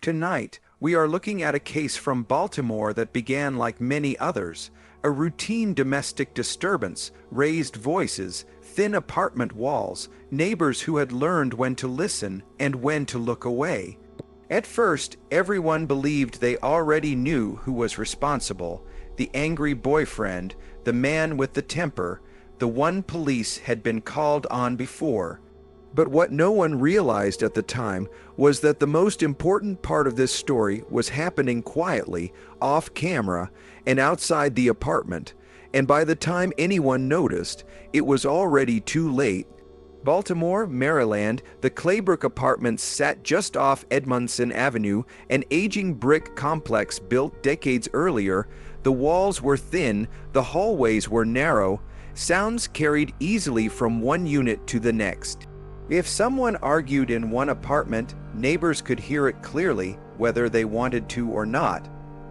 Tonight, we are looking at a case from Baltimore that began like many others, a routine domestic disturbance, raised voices, thin apartment walls, neighbors who had learned when to listen and when to look away. At first, everyone believed they already knew who was responsible: the angry boyfriend, the man with the temper, the one police had been called on before. But what no one realized at the time was that the most important part of this story was happening quietly, off camera, and outside the apartment, and by the time anyone noticed, it was already too late. Baltimore, Maryland, the Claybrook Apartments sat just off Edmondson Avenue, an aging brick complex built decades earlier. The walls were thin, the hallways were narrow, sounds carried easily from one unit to the next. If someone argued in one apartment, neighbors could hear it clearly, whether they wanted to or not.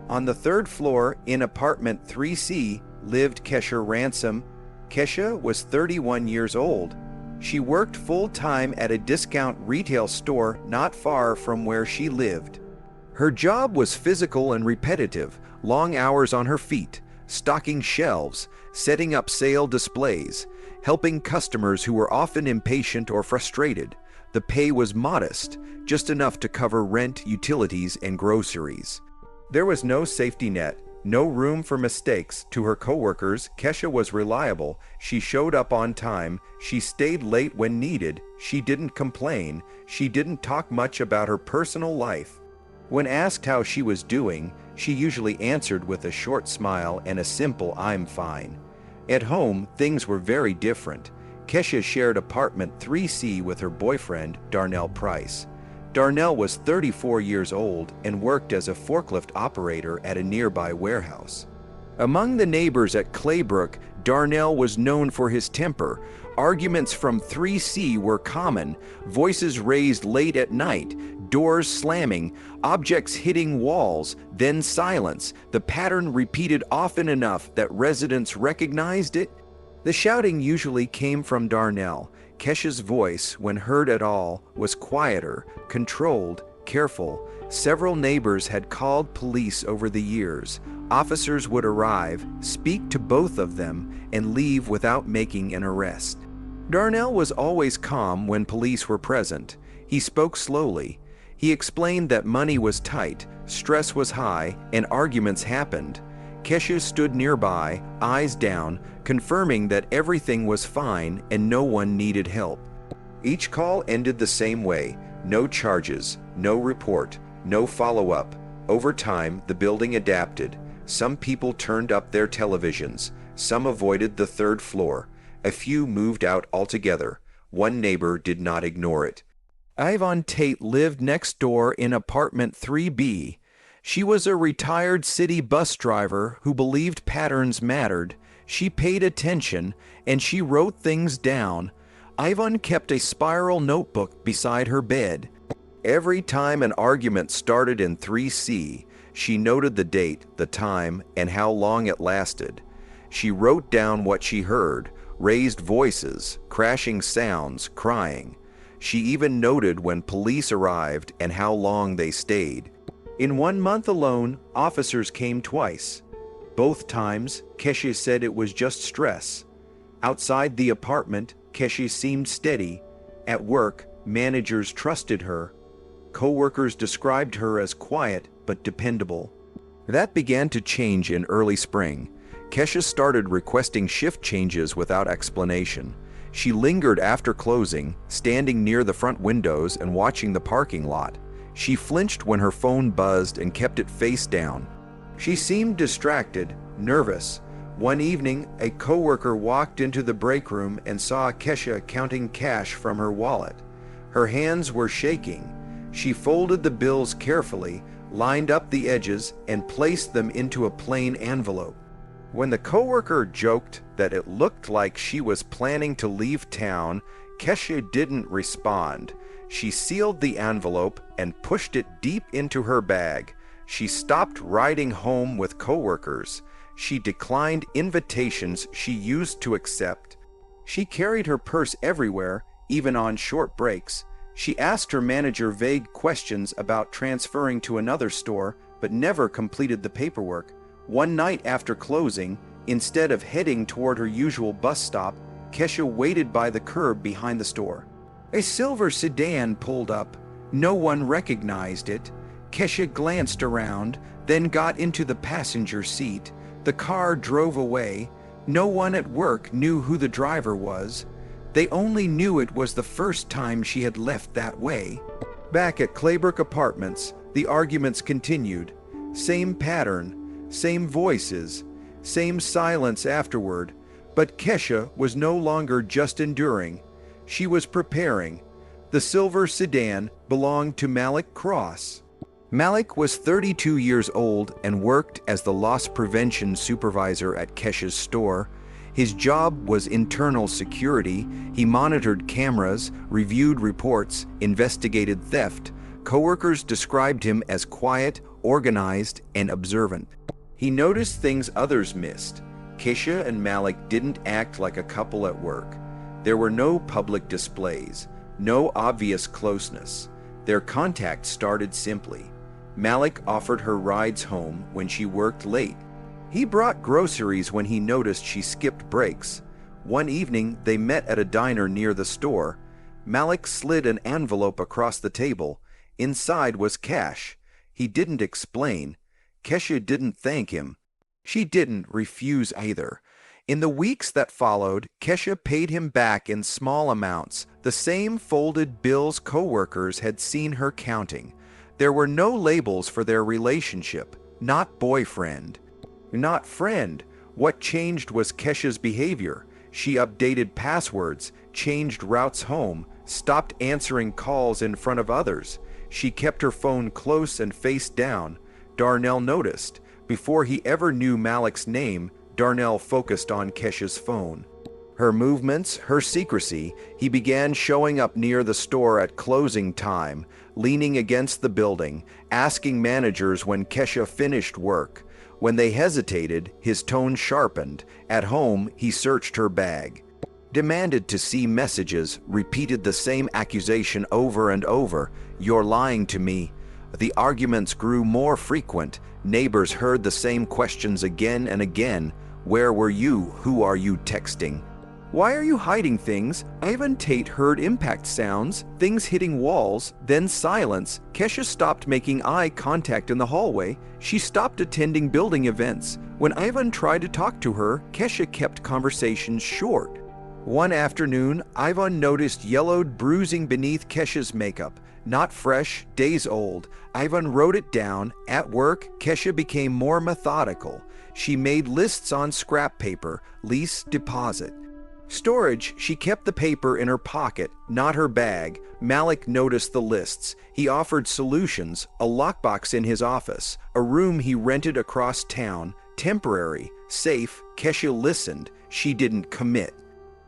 On the third floor, in apartment 3C, lived Kesha Ransom. Kesha was 31 years old. She worked full-time at a discount retail store not far from where she lived. Her job was physical and repetitive, long hours on her feet, stocking shelves, setting up sale displays, helping customers who were often impatient or frustrated. The pay was modest, just enough to cover rent, utilities, and groceries. There was no safety net, no room for mistakes. To her coworkers, Kesha was reliable. She showed up on time. She stayed late when needed. She didn't complain. She didn't talk much about her personal life. When asked how she was doing, she usually answered with a short smile and a simple "I'm fine." At home, things were very different. Kesha shared apartment 3C with her boyfriend, Darnell Price. Darnell was 34 years old and worked as a forklift operator at a nearby warehouse. Among the neighbors at Claybrook, Darnell was known for his temper. Arguments from 3C were common, voices raised late at night, doors slamming, objects hitting walls, then silence. The pattern repeated often enough that residents recognized it. The shouting usually came from Darnell. Kesha's voice, when heard at all, was quieter, controlled, careful. Several neighbors had called police over the years. Officers would arrive, speak to both of them, and leave without making an arrest. Darnell was always calm when police were present. He spoke slowly. He explained that money was tight, stress was high, and arguments happened. Kesha stood nearby, eyes down, confirming that everything was fine and no one needed help. Each call ended the same way: no charges, no report, no follow-up. Over time, the building adapted. Some people turned up their televisions. Some avoided the third floor. A few moved out altogether. One neighbor did not ignore it. Yvonne Tate lived next door in apartment 3B. She was a retired city bus driver who believed patterns mattered. She paid attention, and she wrote things down. Yvonne kept a spiral notebook beside her bed. Every time an argument started in 3C, she noted the date, the time, and how long it lasted. She wrote down what she heard: raised voices, crashing sounds, crying. She even noted when police arrived and how long they stayed. In 1 month alone, officers came twice. Both times, Kesha said it was just stress. Outside the apartment, Kesha seemed steady. At work, managers trusted her. Co-workers described her as quiet but dependable. That began to change in early spring. Kesha started requesting shift changes without explanation. She lingered after closing, standing near the front windows and watching the parking lot. She flinched when her phone buzzed and kept it face down. She seemed distracted, nervous. One evening, a coworker walked into the break room and saw Kesha counting cash from her wallet. Her hands were shaking. She folded the bills carefully, lined up the edges, and placed them into a plain envelope. When the coworker joked that it looked like she was planning to leave town, Kesha didn't respond. She sealed the envelope and pushed it deep into her bag. She stopped riding home with coworkers. She declined invitations she used to accept. She carried her purse everywhere, even on short breaks. She asked her manager vague questions about transferring to another store, but never completed the paperwork. One night after closing, instead of heading toward her usual bus stop, Kesha waited by the curb behind the store. A silver sedan pulled up. No one recognized it. Kesha glanced around, then got into the passenger seat. The car drove away. No one at work knew who the driver was. They only knew it was the first time she had left that way. Back at Claybrook Apartments, the arguments continued. Same pattern, same voices, same silence afterward. But Kesha was no longer just enduring. She was preparing. The silver sedan belonged to Malik Cross. Malik was 32 years old and worked as the loss prevention supervisor at Kesha's store. His job was internal security. He monitored cameras, reviewed reports, investigated theft. Coworkers described him as quiet, organized, and observant. He noticed things others missed. Kesha and Malik didn't act like a couple at work. There were no public displays, no obvious closeness. Their contact started simply. Malik offered her rides home when she worked late. He brought groceries when he noticed she skipped breaks. One evening, they met at a diner near the store. Malik slid an envelope across the table. Inside was cash. He didn't explain. Kesha didn't thank him. She didn't refuse either. In the weeks that followed, Kesha paid him back in small amounts, the same folded bills coworkers had seen her counting. There were no labels for their relationship. Not boyfriend. Not friend. What changed was Kesha's behavior. She updated passwords, changed routes home, stopped answering calls in front of others. She kept her phone close and face down. Darnell noticed. Before he ever knew Malik's name, Darnell focused on Kesha's phone. Her movements, her secrecy. He began showing up near the store at closing time, leaning against the building, asking managers when Kesha finished work. When they hesitated, his tone sharpened. At home, he searched her bag. Demanded to see messages, repeated the same accusation over and over. "You're lying to me." The arguments grew more frequent. Neighbors heard the same questions again and again. "Where were you? Who are you texting? Why are you hiding things?" Ivan Tate heard impact sounds, things hitting walls, then silence. Kesha stopped making eye contact in the hallway. She stopped attending building events. When Ivan tried to talk to her, Kesha kept conversations short. One afternoon, Ivan noticed yellowed bruising beneath Kesha's makeup. Not fresh, days old. Ivan wrote it down. At work, Kesha became more methodical. She made lists on scrap paper, lease, deposit. Storage, she kept the paper in her pocket, not her bag. Malik noticed the lists. He offered solutions, a lockbox in his office, a room he rented across town, temporary, safe. Kesha listened. She didn't commit.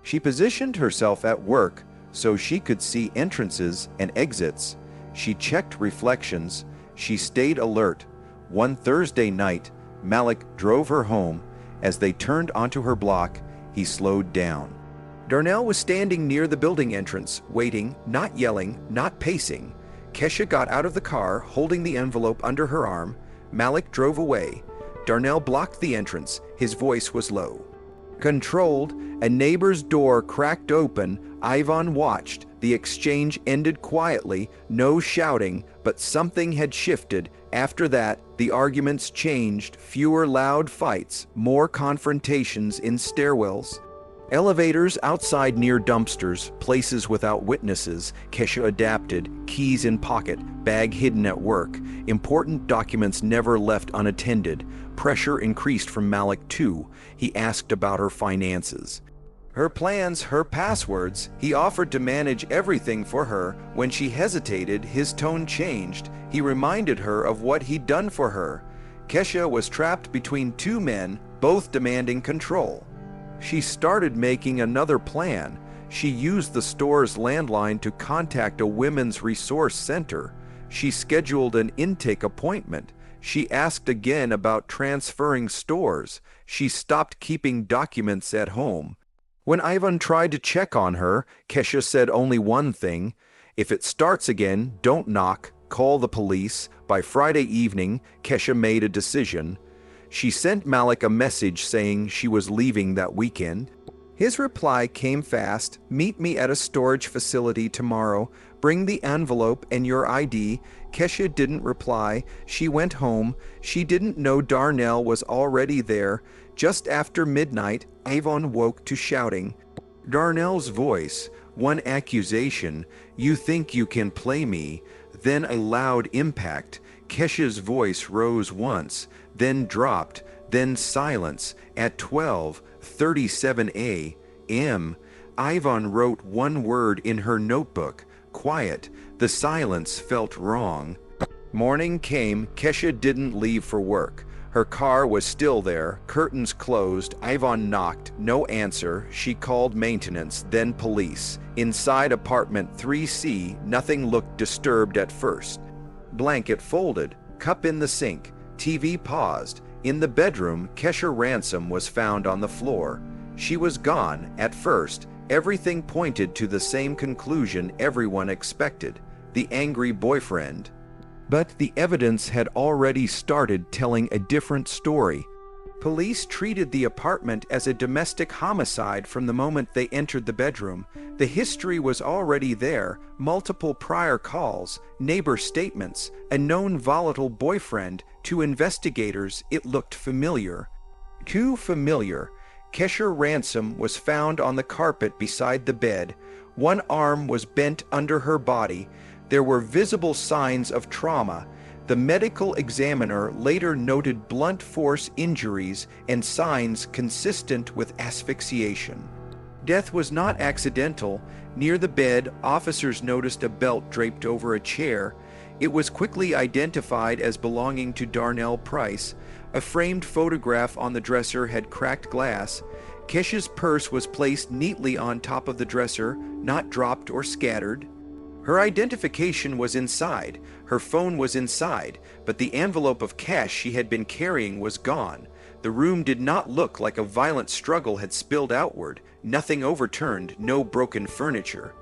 She positioned herself at work so she could see entrances and exits. She checked reflections. She stayed alert. One Thursday night, Malik drove her home. As they turned onto her block, he slowed down. Darnell was standing near the building entrance, waiting, not yelling, not pacing. Kesha got out of the car, holding the envelope under her arm. Malik drove away. Darnell blocked the entrance. His voice was low. Controlled, a neighbor's door cracked open. Ivan watched. The exchange ended quietly, no shouting, but something had shifted. After that, the arguments changed. Fewer loud fights, more confrontations in stairwells. Elevators outside near dumpsters, places without witnesses. Kesha adapted, keys in pocket, bag hidden at work. Important documents never left unattended. Pressure increased from Malik too. He asked about her finances. Her plans, her passwords. He offered to manage everything for her. When she hesitated, his tone changed. He reminded her of what he'd done for her. Kesha was trapped between two men, both demanding control. She started making another plan. She used the store's landline to contact a women's resource center. She scheduled an intake appointment. She asked again about transferring stores. She stopped keeping documents at home. When Ivan tried to check on her, Kesha said only one thing: If it starts again, don't knock, call the police. By Friday evening, Kesha made a decision. She sent Malik a message saying she was leaving that weekend. His reply came fast. Meet me at a storage facility tomorrow. Bring the envelope and your ID. Kesha didn't reply. She went home. She didn't know Darnell was already there. Just after midnight, Avon woke to shouting. Darnell's voice, one accusation, "You think you can play me?" Then a loud impact. Kesha's voice rose once, then dropped, then silence. At 12:37 a.m., Ivan wrote one word in her notebook, quiet. The silence felt wrong. Morning came. Kesha didn't leave for work. Her car was still there, curtains closed. Ivan knocked, no answer. She called maintenance, then police. Inside apartment 3C, nothing looked disturbed at first. Blanket folded, cup in the sink, TV paused. In the bedroom, Kesha Ransom was found on the floor. She was gone. At first, everything pointed to the same conclusion everyone expected: the angry boyfriend. But the evidence had already started telling a different story. Police treated the apartment as a domestic homicide from the moment they entered the bedroom. The history was already there: multiple prior calls, neighbor statements, a known volatile boyfriend. To investigators, it looked familiar. Too familiar. Kesha Ransom was found on the carpet beside the bed. One arm was bent under her body. There were visible signs of trauma. The medical examiner later noted blunt force injuries and signs consistent with asphyxiation. Death was not accidental. Near the bed, officers noticed a belt draped over a chair. It was quickly identified as belonging to Darnell Price. A framed photograph on the dresser had cracked glass. Kesha's purse was placed neatly on top of the dresser, not dropped or scattered. Her identification was inside. Her phone was inside, but the envelope of cash she had been carrying was gone. The room did not look like a violent struggle had spilled outward. Nothing overturned, no broken furniture.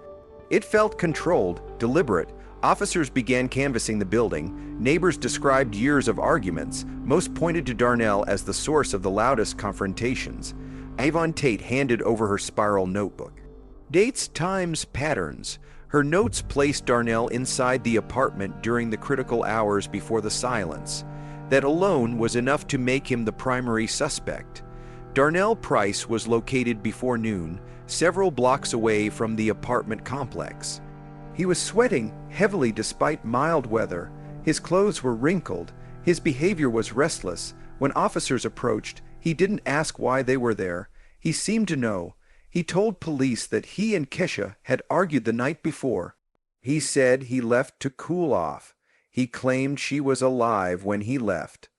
It felt controlled, deliberate. Officers began canvassing the building. Neighbors described years of arguments. Most pointed to Darnell as the source of the loudest confrontations. Avon Tate handed over her spiral notebook. Dates, times, patterns. Her notes placed Darnell inside the apartment during the critical hours before the silence. That alone was enough to make him the primary suspect. Darnell Price was located before noon, several blocks away from the apartment complex. He was sweating heavily despite mild weather. His clothes were wrinkled. His behavior was restless. When officers approached, he didn't ask why they were there. He seemed to know. He told police that he and Kesha had argued the night before. He said he left to cool off. He claimed she was alive when he left.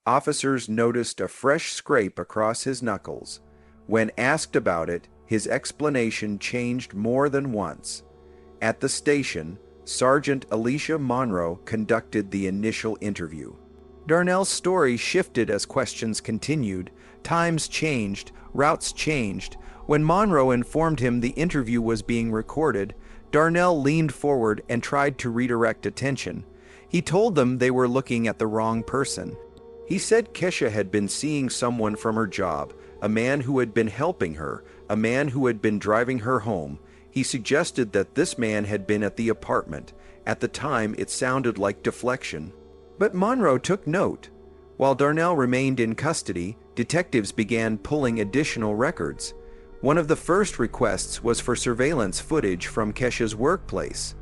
Officers noticed a fresh scrape across his knuckles. When asked about it, his explanation changed more than once. At the station, Sergeant Alicia Monroe conducted the initial interview. Darnell's story shifted as questions continued. Times changed, routes changed. When Monroe informed him the interview was being recorded, Darnell leaned forward and tried to redirect attention. He told them they were looking at the wrong person. He said Kesha had been seeing someone from her job, a man who had been helping her, a man who had been driving her home. He suggested that this man had been at the apartment. At the time, it sounded like deflection. But Monroe took note. While Darnell remained in custody, detectives began pulling additional records. One of the first requests was for surveillance footage from Kesha's workplace.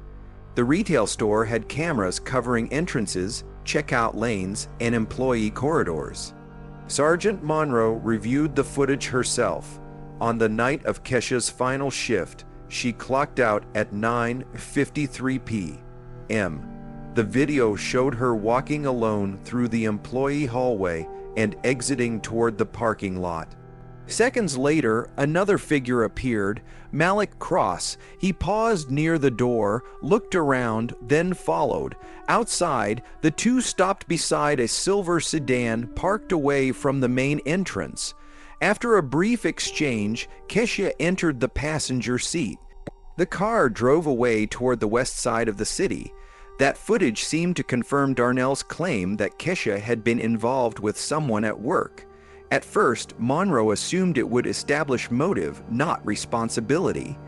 The retail store had cameras covering entrances, checkout lanes, and employee corridors. Sergeant Monroe reviewed the footage herself. On the night of Kesha's final shift, she clocked out at 9:53 p.m. The video showed her walking alone through the employee hallway and exiting toward the parking lot. Seconds later, another figure appeared, Malik Cross. He paused near the door, looked around, then followed. Outside, the two stopped beside a silver sedan parked away from the main entrance. After a brief exchange, Kesha entered the passenger seat. The car drove away toward the west side of the city. That footage seemed to confirm Darnell's claim that Kesha had been involved with someone at work. At first, Monroe assumed it would establish motive, not responsibility.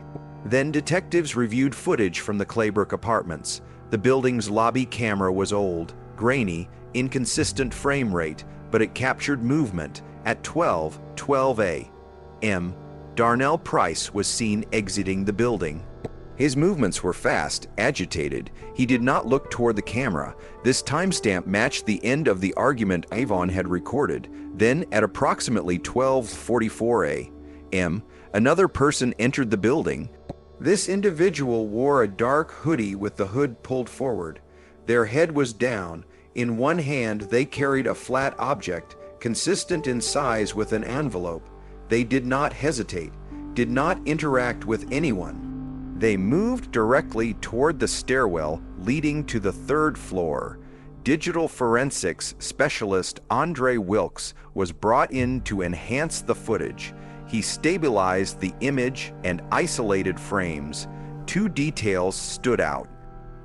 Then detectives reviewed footage from the Claybrook apartments. The building's lobby camera was old, grainy, inconsistent frame rate, but it captured movement. At 12:12 a.m., Darnell Price was seen exiting the building. His movements were fast, agitated. He did not look toward the camera. This timestamp matched the end of the argument Avon had recorded. Then, at approximately 12:44 a.m., another person entered the building. This individual wore a dark hoodie with the hood pulled forward. Their head was down. In one hand, they carried a flat object, consistent in size with an envelope. They did not hesitate, did not interact with anyone. They moved directly toward the stairwell leading to the third floor. Digital forensics specialist Andre Wilkes was brought in to enhance the footage. He stabilized the image and isolated frames. Two details stood out: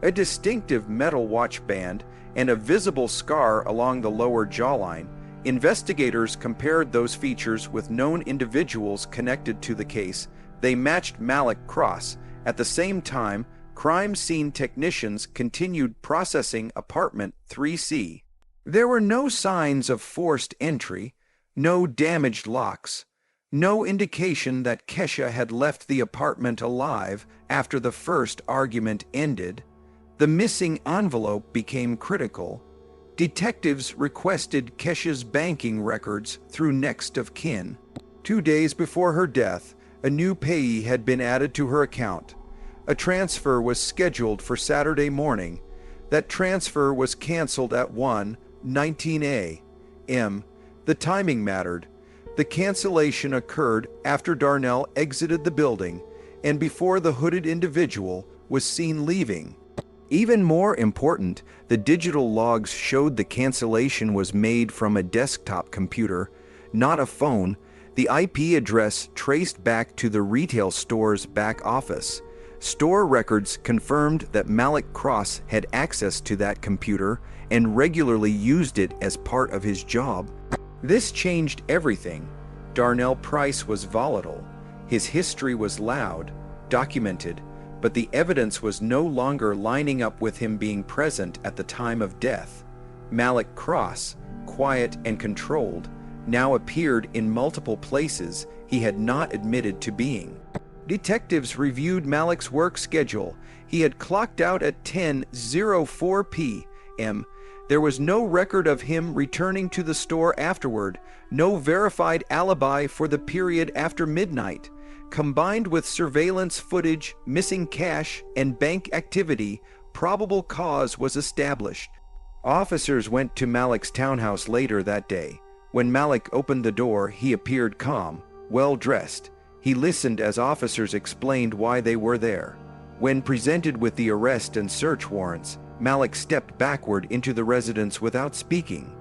a distinctive metal watch band and a visible scar along the lower jawline. Investigators compared those features with known individuals connected to the case. They matched Malik Cross. At the same time, crime scene technicians continued processing apartment 3C. There were no signs of forced entry, no damaged locks, no indication that Kesha had left the apartment alive after the first argument ended. The missing envelope became critical. Detectives requested Kesha's banking records through next of kin. 2 days before her death, a new payee had been added to her account. A transfer was scheduled for Saturday morning. That transfer was canceled at 1:19 a.m. The timing mattered. The cancellation occurred after Darnell exited the building and before the hooded individual was seen leaving. Even more important, the digital logs showed the cancellation was made from a desktop computer, not a phone. The IP address traced back to the retail store's back office. Store records confirmed that Malik Cross had access to that computer and regularly used it as part of his job. This changed everything. Darnell Price was volatile. His history was loud, documented, but the evidence was no longer lining up with him being present at the time of death. Malik Cross, quiet and controlled, now appeared in multiple places he had not admitted to being. Detectives reviewed Malik's work schedule. He had clocked out at 10:04 p.m. There was no record of him returning to the store afterward, no verified alibi for the period after midnight. Combined with surveillance footage, missing cash, and bank activity, probable cause was established. Officers went to Malik's townhouse later that day. When Malik opened the door, he appeared calm, well-dressed. He listened as officers explained why they were there. When presented with the arrest and search warrants, Malik stepped backward into the residence without speaking.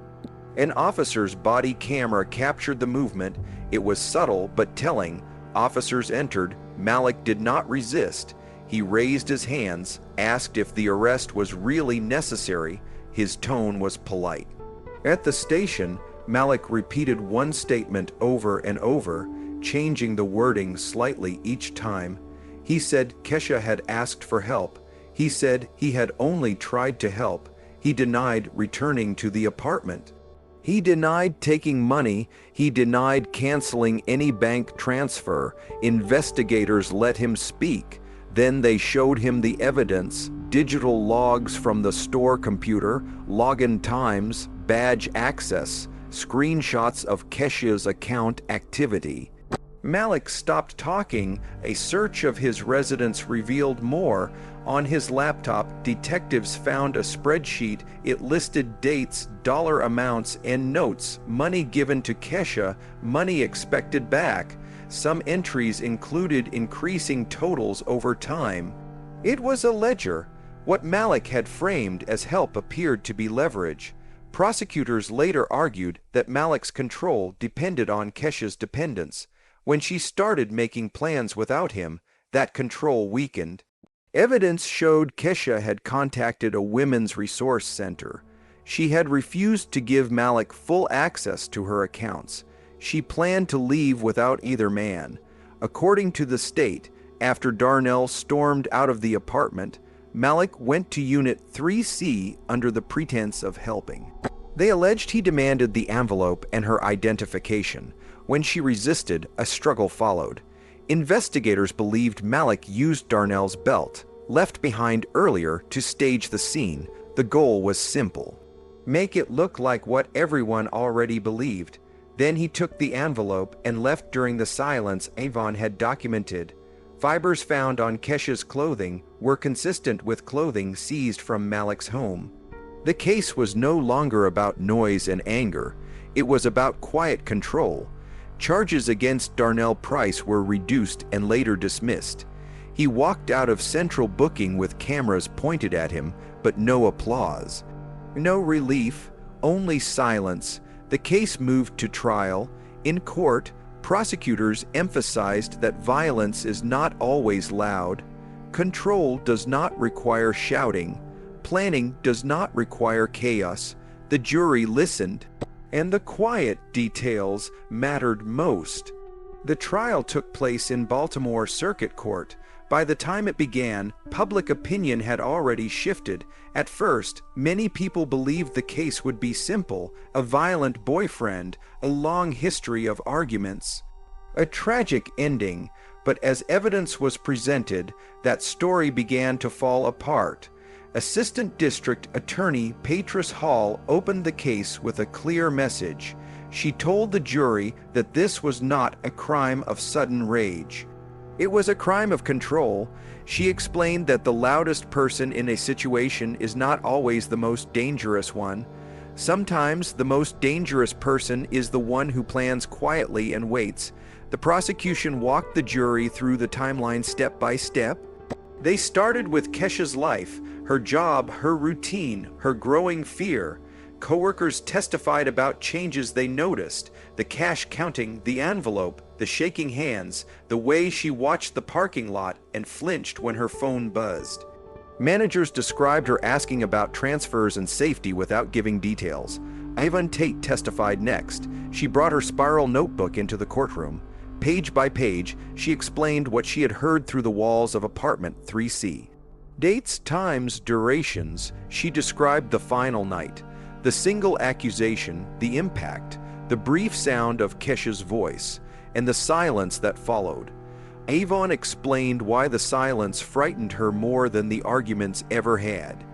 An officer's body camera captured the movement. It was subtle but telling. Officers entered. Malik did not resist. He raised his hands, asked if the arrest was really necessary. His tone was polite. At the station, Malik repeated one statement over and over, changing the wording slightly each time. He said Kesha had asked for help. He said he had only tried to help. He denied returning to the apartment. He denied taking money. He denied canceling any bank transfer. Investigators let him speak. Then they showed him the evidence, digital logs from the store computer, login times, badge access, screenshots of Kesha's account activity. Malik stopped talking. A search of his residence revealed more. On his laptop, detectives found a spreadsheet. It listed dates, dollar amounts, and notes, money given to Kesha, money expected back. Some entries included increasing totals over time. It was a ledger. What Malik had framed as help appeared to be leverage. Prosecutors later argued that Malik's control depended on Kesha's dependence. When she started making plans without him, that control weakened. Evidence showed Kesha had contacted a women's resource center. She had refused to give Malik full access to her accounts. She planned to leave without either man. According to the state, after Darnell stormed out of the apartment, Malik went to Unit 3C under the pretense of helping. They alleged he demanded the envelope and her identification. When she resisted, a struggle followed. Investigators believed Malik used Darnell's belt, left behind earlier, to stage the scene. The goal was simple: make it look like what everyone already believed. Then he took the envelope and left during the silence Avon had documented. Fibers found on Kesha's clothing were consistent with clothing seized from Malik's home. The case was no longer about noise and anger. It was about quiet control. Charges against Darnell Price were reduced and later dismissed. He walked out of central booking with cameras pointed at him, but no applause. No relief, only silence. The case moved to trial. In court, prosecutors emphasized that violence is not always loud. Control does not require shouting. Planning does not require chaos. The jury listened, and the quiet details mattered most. The trial took place in Baltimore Circuit Court. By the time it began, public opinion had already shifted. At first, many people believed the case would be simple: a violent boyfriend, a long history of arguments, a tragic ending. But as evidence was presented, that story began to fall apart. Assistant District Attorney Patris Hall opened the case with a clear message. She told the jury that this was not a crime of sudden rage. It was a crime of control. She explained that the loudest person in a situation is not always the most dangerous one. Sometimes the most dangerous person is the one who plans quietly and waits. The prosecution walked the jury through the timeline step by step. They started with Kesha's life, her job, her routine, her growing fear. Coworkers testified about changes they noticed: the cash counting, the envelope, the shaking hands, the way she watched the parking lot and flinched when her phone buzzed. Managers described her asking about transfers and safety without giving details. Ivan Tate testified next. She brought her spiral notebook into the courtroom. Page by page, she explained what she had heard through the walls of apartment 3C. Dates, times, durations. She described the final night, the single accusation, the impact, the brief sound of Kesha's voice, and the silence that followed. Avon explained why the silence frightened her more than the arguments ever had.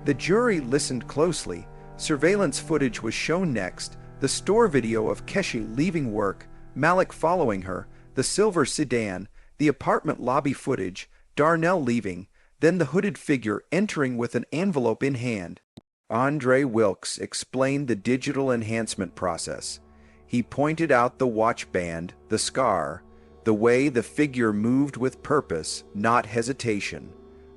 The jury listened closely. Surveillance footage was shown next: the store video of Kesha leaving work, Malik following her, the silver sedan, the apartment lobby footage, Darnell leaving, then the hooded figure entering with an envelope in hand. Andre Wilkes explained the digital enhancement process. He pointed out the watch band, the scar, the way the figure moved with purpose, not hesitation.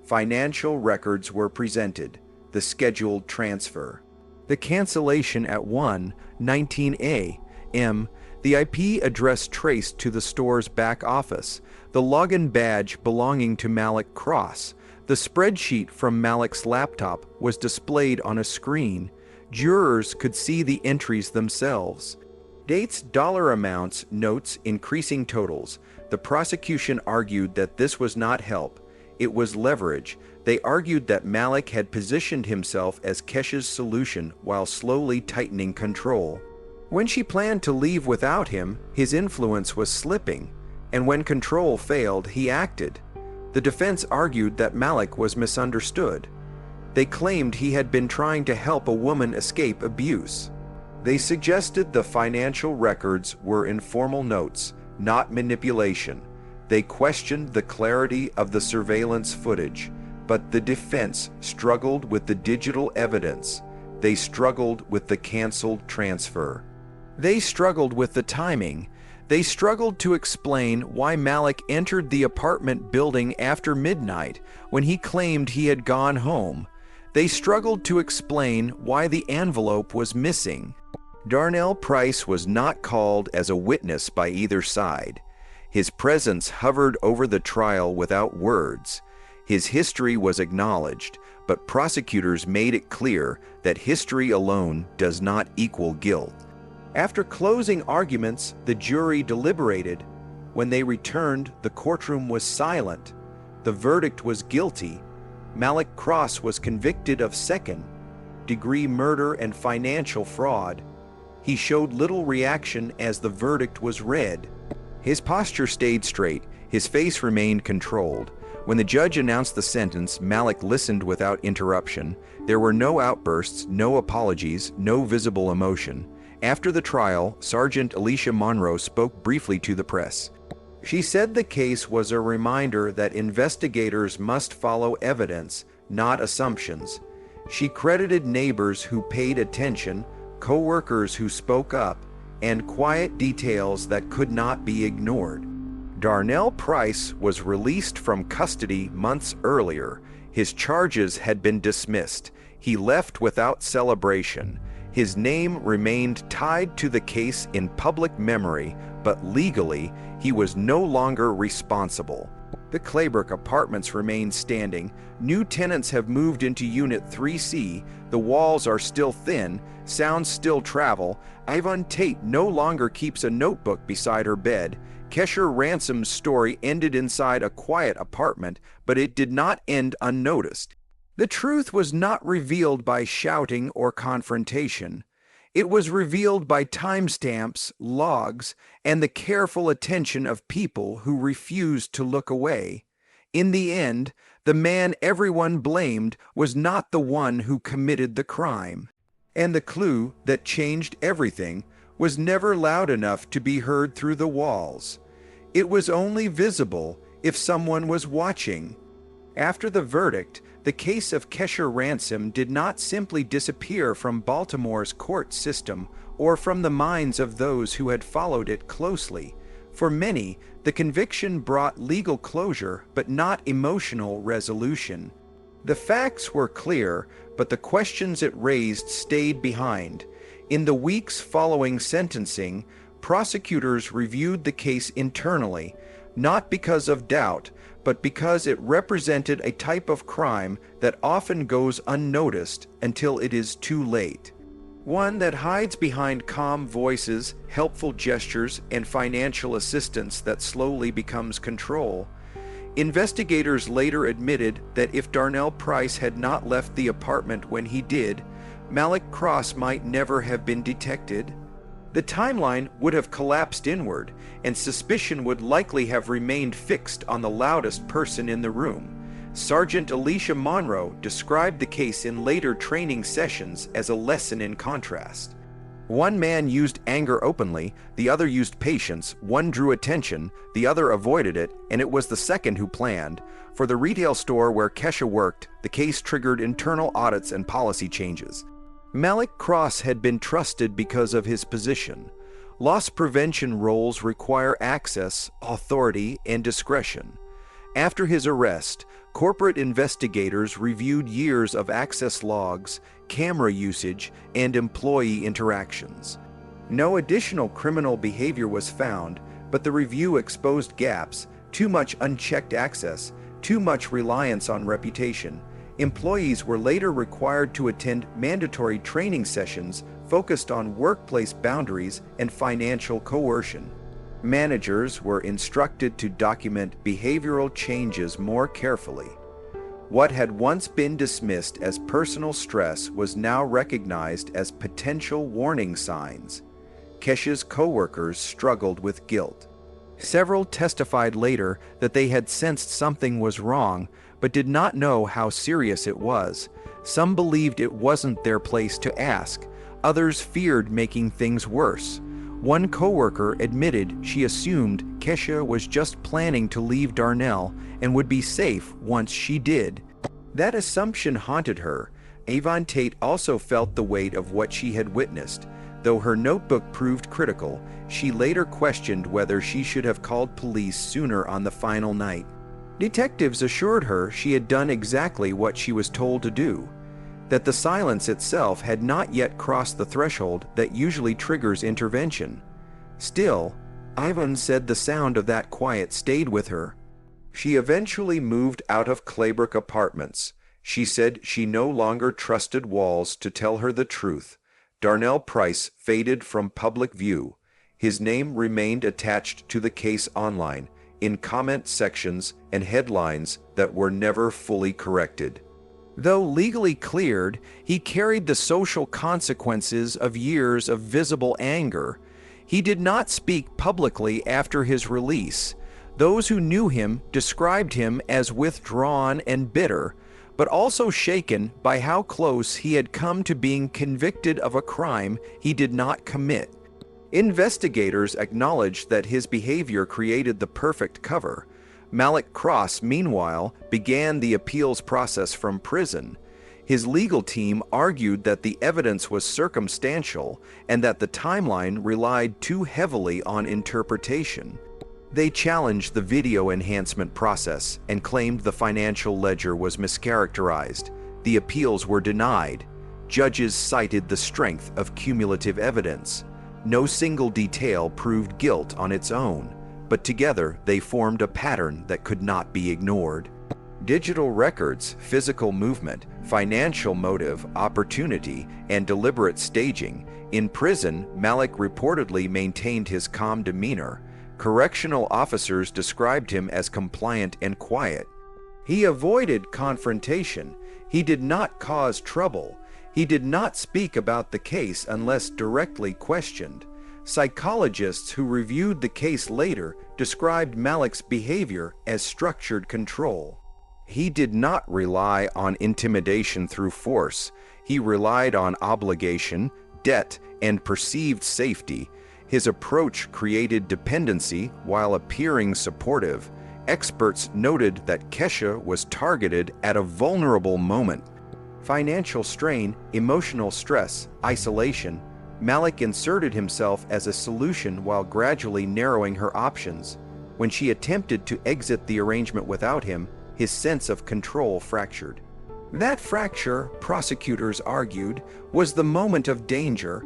Financial records were presented, the scheduled transfer, the cancellation at 1:19 a.m., the IP address traced to the store's back office, the login badge belonging to Malik Cross. The spreadsheet from Malik's laptop was displayed on a screen. Jurors could see the entries themselves. Dates, dollar amounts, notes, increasing totals. The prosecution argued that this was not help. It was leverage. They argued that Malik had positioned himself as Kesha's solution while slowly tightening control. When she planned to leave without him, his influence was slipping, and when control failed, he acted. The defense argued that Malik was misunderstood. They claimed he had been trying to help a woman escape abuse. They suggested the financial records were informal notes, not manipulation. They questioned the clarity of the surveillance footage, but the defense struggled with the digital evidence. They struggled with the canceled transfer. They struggled with the timing. They struggled to explain why Malik entered the apartment building after midnight when he claimed he had gone home. They struggled to explain why the envelope was missing. Darnell Price was not called as a witness by either side. His presence hovered over the trial without words. His history was acknowledged, but prosecutors made it clear that history alone does not equal guilt. After closing arguments, the jury deliberated. When they returned, the courtroom was silent. The verdict was guilty. Malik Cross was convicted of second-degree murder and financial fraud. He showed little reaction as the verdict was read. His posture stayed straight, his face remained controlled. When the judge announced the sentence, Malik listened without interruption. There were no outbursts, no apologies, no visible emotion. After the trial, Sergeant Alicia Monroe spoke briefly to the press. She said the case was a reminder that investigators must follow evidence, not assumptions. She credited neighbors who paid attention, co-workers who spoke up, and quiet details that could not be ignored. Darnell Price was released from custody months earlier. His charges had been dismissed. He left without celebration. His name remained tied to the case in public memory, but legally, he was no longer responsible. The Claybrook apartments remain standing. New tenants have moved into Unit 3C. The walls are still thin. Sounds still travel. Yvonne Tate no longer keeps a notebook beside her bed. Kesher Ransom's story ended inside a quiet apartment, but it did not end unnoticed. The truth was not revealed by shouting or confrontation. It was revealed by timestamps, logs, and the careful attention of people who refused to look away. In the end, the man everyone blamed was not the one who committed the crime. And the clue that changed everything was never loud enough to be heard through the walls. It was only visible if someone was watching. After the verdict, the case of Kesher Ransom did not simply disappear from Baltimore's court system or from the minds of those who had followed it closely. For many, the conviction brought legal closure but not emotional resolution. The facts were clear, but the questions it raised stayed behind. In the weeks following sentencing, prosecutors reviewed the case internally, not because of doubt, but because it represented a type of crime that often goes unnoticed until it is too late. One that hides behind calm voices, helpful gestures, and financial assistance that slowly becomes control. Investigators later admitted that if Darnell Price had not left the apartment when he did, Malik Cross might never have been detected. The timeline would have collapsed inward, and suspicion would likely have remained fixed on the loudest person in the room. Sergeant Alicia Monroe described the case in later training sessions as a lesson in contrast. One man used anger openly, the other used patience, one drew attention, the other avoided it, and it was the second who planned. For the retail store where Kesha worked, the case triggered internal audits and policy changes. Malik Cross had been trusted because of his position. Loss prevention roles require access, authority, and discretion. After his arrest, corporate investigators reviewed years of access logs, camera usage, and employee interactions. No additional criminal behavior was found, but the review exposed gaps, too much unchecked access, too much reliance on reputation. Employees were later required to attend mandatory training sessions focused on workplace boundaries and financial coercion. Managers were instructed to document behavioral changes more carefully. What had once been dismissed as personal stress was now recognized as potential warning signs. Kesha's co-workers struggled with guilt. Several testified later that they had sensed something was wrong, but did not know how serious it was. Some believed it wasn't their place to ask. Others feared making things worse. One coworker admitted she assumed Kesha was just planning to leave Darnell and would be safe once she did. That assumption haunted her. Yvonne Tate also felt the weight of what she had witnessed. Though her notebook proved critical, she later questioned whether she should have called police sooner on the final night. Detectives assured her she had done exactly what she was told to do, that the silence itself had not yet crossed the threshold that usually triggers intervention. Still, Ivan said the sound of that quiet stayed with her. She eventually moved out of Claybrook Apartments. She said she no longer trusted walls to tell her the truth. Darnell Price faded from public view. His name remained attached to the case online, in comment sections and headlines that were never fully corrected. Though legally cleared, he carried the social consequences of years of visible anger. He did not speak publicly after his release. Those who knew him described him as withdrawn and bitter, but also shaken by how close he had come to being convicted of a crime he did not commit. Investigators acknowledged that his behavior created the perfect cover. Malik Cross, meanwhile, began the appeals process from prison. His legal team argued that the evidence was circumstantial and that the timeline relied too heavily on interpretation. They challenged the video enhancement process and claimed the financial ledger was mischaracterized. The appeals were denied. Judges cited the strength of cumulative evidence. No single detail proved guilt on its own, but together they formed a pattern that could not be ignored. Digital records, physical movement, financial motive, opportunity, and deliberate staging. In prison, Malik reportedly maintained his calm demeanor. Correctional officers described him as compliant and quiet. He avoided confrontation. He did not cause trouble. He did not speak about the case unless directly questioned. Psychologists who reviewed the case later described Malik's behavior as structured control. He did not rely on intimidation through force. He relied on obligation, debt, and perceived safety. His approach created dependency while appearing supportive. Experts noted that Kesha was targeted at a vulnerable moment. Financial strain, emotional stress, isolation. Malik inserted himself as a solution while gradually narrowing her options. When she attempted to exit the arrangement without him, his sense of control fractured. That fracture, prosecutors argued, was the moment of danger.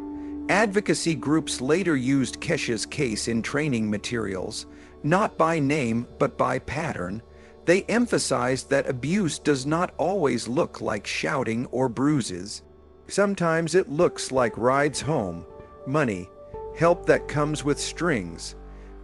Advocacy groups later used Kesha's case in training materials, not by name but by pattern. They emphasized that abuse does not always look like shouting or bruises. Sometimes it looks like rides home, money, help that comes with strings.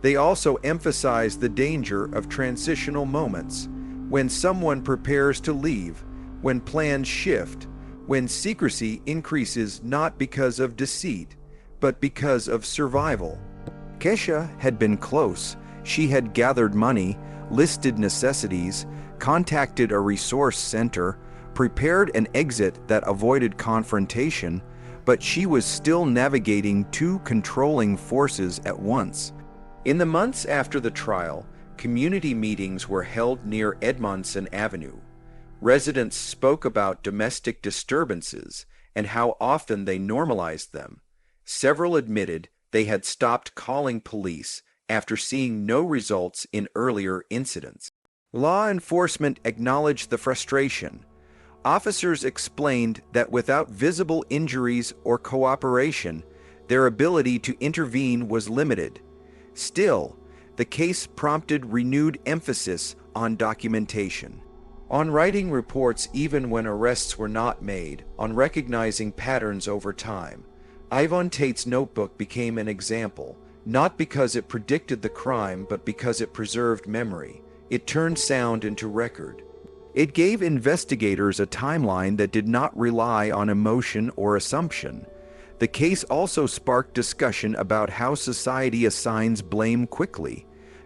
They also emphasized the danger of transitional moments, when someone prepares to leave, when plans shift, when secrecy increases not because of deceit, but because of survival. Kesha had been close. She had gathered money, listed necessities, contacted a resource center, prepared an exit that avoided confrontation, but she was still navigating two controlling forces at once. In the months after the trial, community meetings were held near Edmondson Avenue. Residents spoke about domestic disturbances and how often they normalized them. Several admitted they had stopped calling police after seeing no results in earlier incidents. Law enforcement acknowledged the frustration. Officers explained that without visible injuries or cooperation, their ability to intervene was limited. Still, the case prompted renewed emphasis on documentation, on writing reports even when arrests were not made, on recognizing patterns over time. Yvonne Tate's notebook became an example, not because it predicted the crime, but because it preserved memory. It turned sound into record. It gave investigators a timeline that did not rely on emotion or assumption. The case also sparked discussion about how society assigns blame quickly.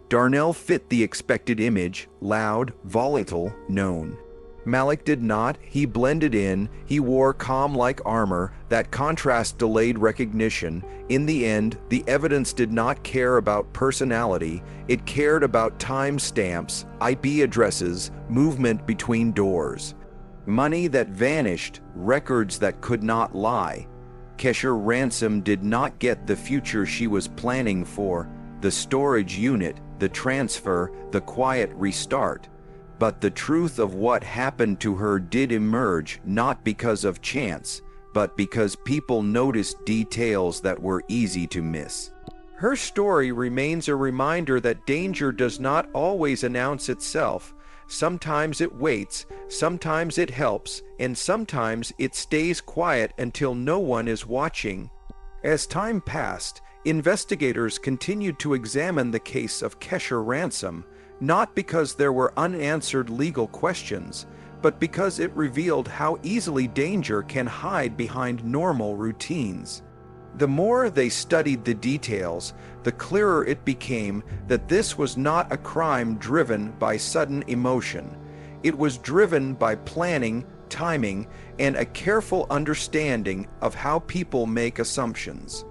Darnell fit the expected image: loud, volatile, known. Malik did not. He blended in. He wore calm-like armor. That contrast delayed recognition. In the end, the evidence did not care about personality. It cared about time stamps, IP addresses, movement between doors. Money that vanished, records that could not lie. Kesha Ransom did not get the future she was planning for, the storage unit, the transfer, the quiet restart. But the truth of what happened to her did emerge, not because of chance, but because people noticed details that were easy to miss. Her story remains a reminder that danger does not always announce itself. Sometimes it waits, sometimes it helps, and sometimes it stays quiet until no one is watching. As time passed, investigators continued to examine the case of Kesha Ransom, not because there were unanswered legal questions, but because it revealed how easily danger can hide behind normal routines. The more they studied the details, the clearer it became that this was not a crime driven by sudden emotion. It was driven by planning, timing, and a careful understanding of how people make assumptions.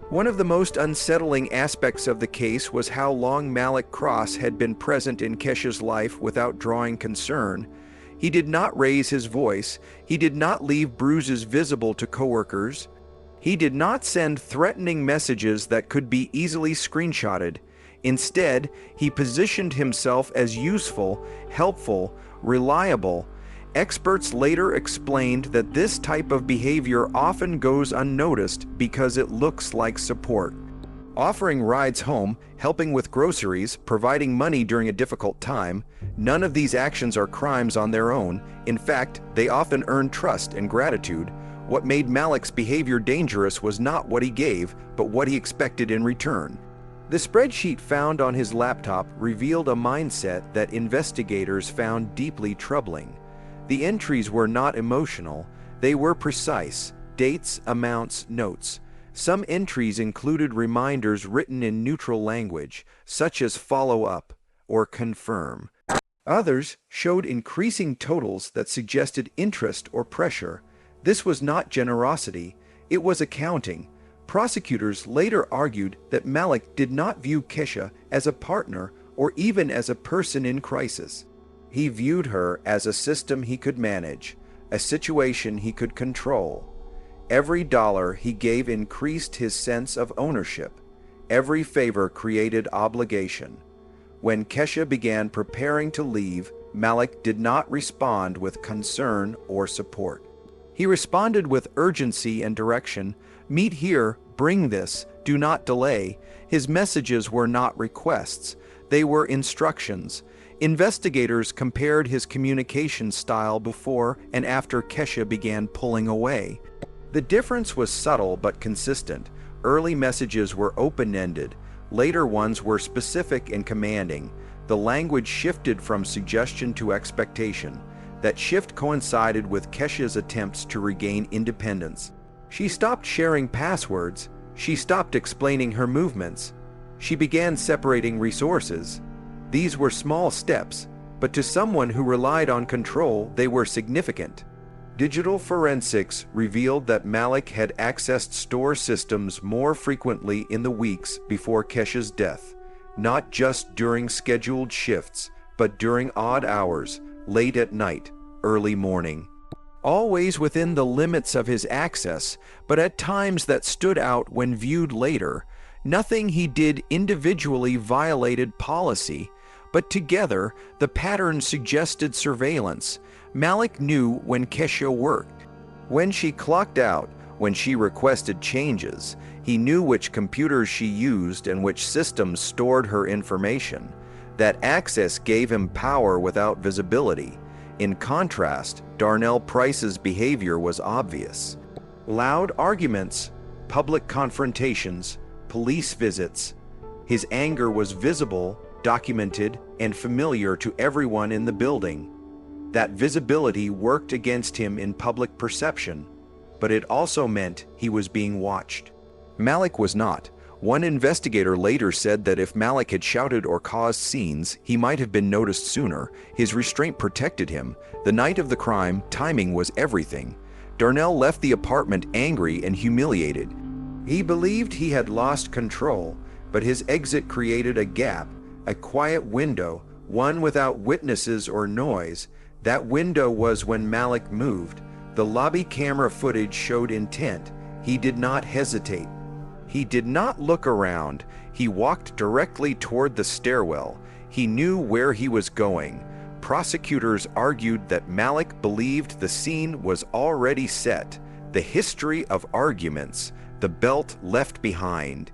One of the most unsettling aspects of the case was how long Malik Cross had been present in Kesha's life without drawing concern. He did not raise his voice. He did not leave bruises visible to coworkers. He did not send threatening messages that could be easily screenshotted. Instead, he positioned himself as useful, helpful, reliable. Experts later explained that this type of behavior often goes unnoticed because it looks like support. Offering rides home, helping with groceries, providing money during a difficult time, none of these actions are crimes on their own. In fact, they often earn trust and gratitude. What made Malik's behavior dangerous was not what he gave, but what he expected in return. The spreadsheet found on his laptop revealed a mindset that investigators found deeply troubling. The entries were not emotional, they were precise: dates, amounts, notes. Some entries included reminders written in neutral language, such as follow up or confirm. Others showed increasing totals that suggested interest or pressure. This was not generosity, it was accounting. Prosecutors later argued that Malik did not view Kesha as a partner or even as a person in crisis. He viewed her as a system he could manage, a situation he could control. Every dollar he gave increased his sense of ownership. Every favor created obligation. When Kesha began preparing to leave, Malik did not respond with concern or support. He responded with urgency and direction. Meet here, bring this, do not delay. His messages were not requests, they were instructions. Investigators compared his communication style before and after Kesha began pulling away. The difference was subtle but consistent. Early messages were open-ended, later ones were specific and commanding. The language shifted from suggestion to expectation. That shift coincided with Kesha's attempts to regain independence. She stopped sharing passwords. She stopped explaining her movements. She began separating resources. These were small steps, but to someone who relied on control, they were significant. Digital forensics revealed that Malik had accessed store systems more frequently in the weeks before Kesha's death, not just during scheduled shifts, but during odd hours, late at night, early morning. Always within the limits of his access, but at times that stood out when viewed later. Nothing he did individually violated policy, but together the pattern suggested surveillance. Malik knew when Kesha worked, when she clocked out, when she requested changes. He knew which computers she used and which systems stored her information. That access gave him power without visibility. In contrast, Darnell Price's behavior was obvious. Loud arguments, public confrontations, police visits. His anger was visible, documented, and familiar to everyone in the building. That visibility worked against him in public perception, but it also meant he was being watched. Malik was not. One investigator later said that if Malik had shouted or caused scenes, he might have been noticed sooner. His restraint protected him. The night of the crime, timing was everything. Darnell left the apartment angry and humiliated. He believed he had lost control, but his exit created a gap, a quiet window, one without witnesses or noise. That window was when Malik moved. The lobby camera footage showed intent. He did not hesitate. He did not look around. He walked directly toward the stairwell. He knew where he was going. Prosecutors argued that Malik believed the scene was already set. The history of arguments, the belt left behind.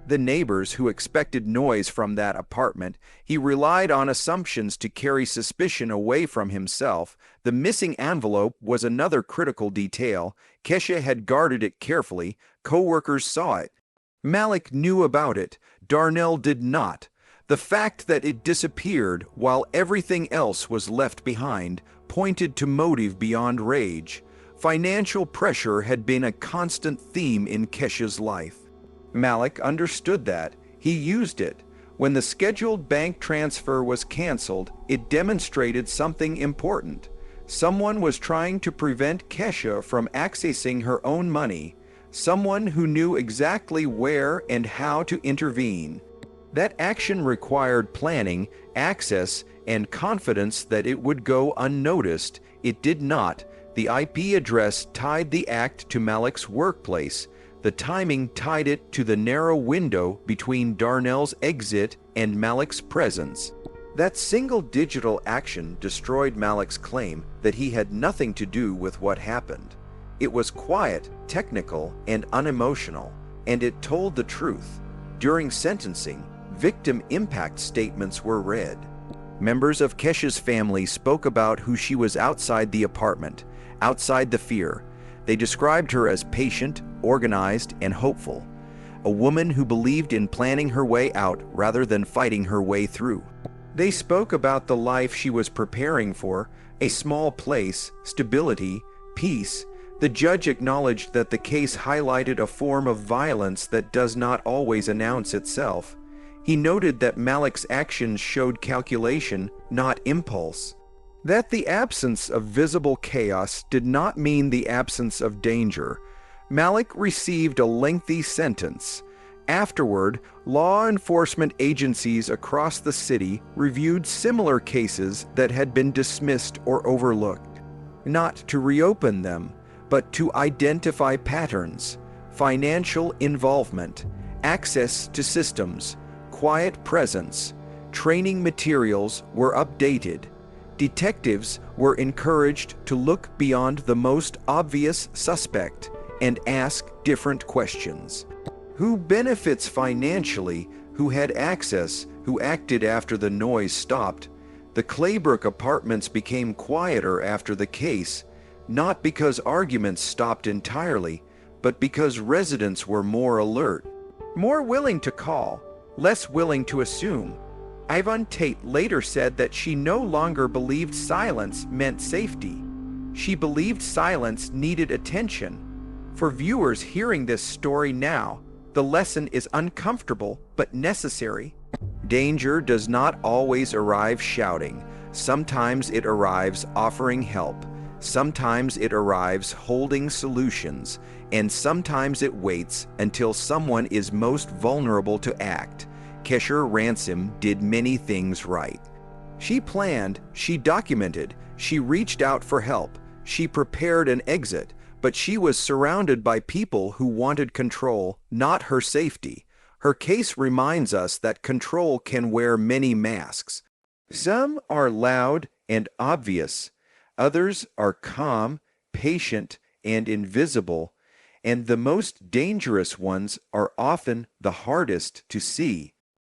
the neighbors who expected noise from that apartment. He relied on assumptions to carry suspicion away from himself. The missing envelope was another critical detail. Kesha had guarded it carefully. Co-workers saw it. Malik knew about it. Darnell did not. The fact that it disappeared while everything else was left behind pointed to motive beyond rage. Financial pressure had been a constant theme in Kesha's life. Malik understood that. He used it. When the scheduled bank transfer was canceled, it demonstrated something important. Someone was trying to prevent Kesha from accessing her own money. Someone who knew exactly where and how to intervene. That action required planning, access, and confidence that it would go unnoticed. It did not. The IP address tied the act to Malik's workplace. The timing tied it to the narrow window between Darnell's exit and Malik's presence. That single digital action destroyed Malik's claim that he had nothing to do with what happened. It was quiet, technical, and unemotional, and it told the truth. During sentencing, victim impact statements were read. Members of Kesha's family spoke about who she was outside the apartment, outside the fear. They described her as patient, organized, and hopeful. A woman who believed in planning her way out rather than fighting her way through. They spoke about the life she was preparing for, a small place, stability, peace. The judge acknowledged that the case highlighted a form of violence that does not always announce itself. He noted that Malik's actions showed calculation, not impulse. That the absence of visible chaos did not mean the absence of danger. Malik received a lengthy sentence. Afterward, law enforcement agencies across the city reviewed similar cases that had been dismissed or overlooked, not to reopen them, but to identify patterns, financial involvement, access to systems, quiet presence. Training materials were updated. Detectives were encouraged to look beyond the most obvious suspect and ask different questions. Who benefits financially? Who had access? Who acted after the noise stopped? The Claybrook apartments became quieter after the case, not because arguments stopped entirely, but because residents were more alert, more willing to call, less willing to assume. Yvonne Tate later said that she no longer believed silence meant safety. She believed silence needed attention. For viewers hearing this story now, the lesson is uncomfortable but necessary. Danger does not always arrive shouting. Sometimes it arrives offering help. Sometimes it arrives holding solutions. And sometimes it waits until someone is most vulnerable to act. Kesha Ransom did many things right. She planned, she documented, she reached out for help, she prepared an exit, but she was surrounded by people who wanted control, not her safety. Her case reminds us that control can wear many masks. Some are loud and obvious. Others are calm, patient, and invisible. And the most dangerous ones are often the hardest to see.